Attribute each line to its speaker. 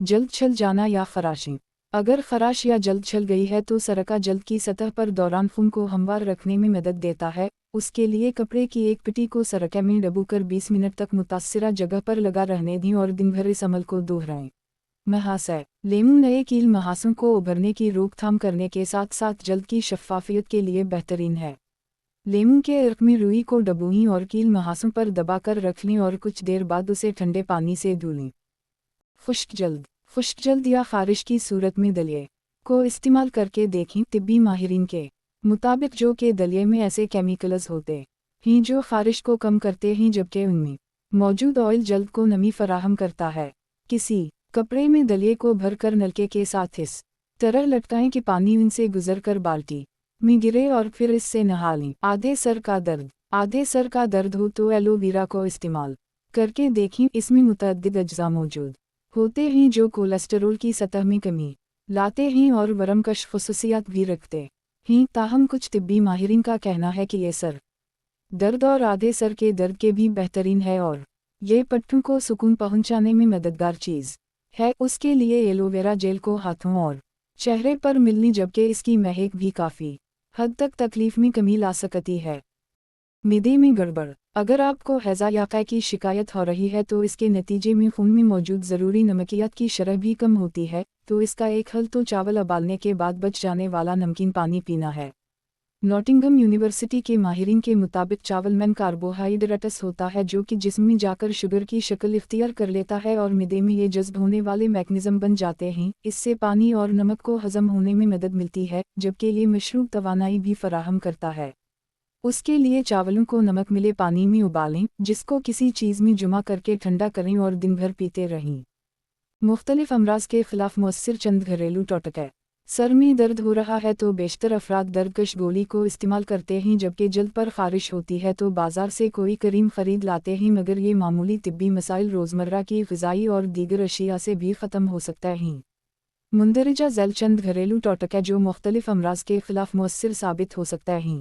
Speaker 1: जल्द छल जाना या खराशें। अगर खराश या जल्द छल गई है तो सरका जल्द की सतह पर दौरान खून को हमवार रखने में मदद देता है। उसके लिए कपड़े की एक पट्टी को सरका में डुबोकर 20 मिनट तक मुतासिरा जगह पर लगा रहने दें और दिन भर इस अमल को दोहराएं। महाशय, लेमू नए कील महासों को उभरने की रोकथाम करने के साथ साथ जल्द की शफ़ाफ़ियत के लिए बेहतरीन है। लेमू के अर्क में रुई को डबोएं और कील महासों पर दबाकर रख लें और कुछ देर बाद उसे ठंडे पानी से धुलें। खुश्क जल्द या ख़ारिश की सूरत में दलिए को इस्तेमाल करके देखें। तिब्बी माहिरीन के मुताबिक जो कि दलिए में ऐसे केमिकल्स होते हैं जो ख़ारिश को कम करते हैं, जबकि उनमें मौजूद ऑयल जल्द को नमी फराहम करता है। किसी कपड़े में दलिए को भरकर नलके के साथ इस तरह लटकाएं कि पानी उनसे गुजरकर बाल्टी में गिरे और फिर इससे नहा लें। आधे सर का दर्द हो तो एलोवेरा को इस्तेमाल करके देखें। इसमें मुतअद्दिद अज्जा मौजूद होते हैं जो कोलेस्टेरोल की सतह में कमी लाते हैं और वरमकश खुसूसियात भी रखते हैं। ताहम कुछ तिब्बी माहिरीन का कहना है कि ये सर दर्द और आधे सर के दर्द के भी बेहतरीन है और ये पट्टों को सुकून पहुंचाने में मददगार चीज़ है। उसके लिए एलोवेरा जेल को हाथों और चेहरे पर मिलनी, जबकि इसकी महक भी काफ़ी हद तक तकलीफ में कमी ला सकती है। मिदे में गड़बड़। अगर आपको हैज़ा या क़ै की शिकायत हो रही है तो इसके नतीजे में खून में मौजूद ज़रूरी नमकियात की शरह भी कम होती है, तो इसका एक हल तो चावल उबालने के बाद बच जाने वाला नमकीन पानी पीना है। नॉटिंघम यूनिवर्सिटी के माहिरीन के मुताबिक चावल में कार्बोहाइड्रेट्स होता है जो कि जिस्म में जाकर शुगर की शक्ल इख्तियार कर लेता है और मिदे में ये जज्ब होने वाले मैकेनिज़्म बन जाते हैं। इससे पानी और नमक को हज़म होने में मदद मिलती है, जबकि ये मशरूब तवानाई भी फराहम करता है। उसके लिए चावलों को नमक मिले पानी में उबालें, जिसको किसी चीज़ में जमा करके ठंडा करें और दिन भर पीते रहें। मुख्तलिफ अमराज के खिलाफ मुअस्सिर चंद घरेलू टोटके। सर में दर्द हो रहा है तो बेशतर अफराद दर्दकश गोली को इस्तेमाल करते हैं, जबकि जल्द पर ख़ारिश होती है तो बाज़ार से कोई करीम ख़रीद लाते हैं, मगर ये मामूली तिब्बी मसाइल रोज़मर्रा की ग़िज़ाई और दीगर अशिया से भी ख़त्म हो सकता है। मुंदरजा ज़ैल चंद घरेलू टोटके जो मुख्तलिफ अमराज के खिलाफ मुअस्सिर साबित हो सकता है।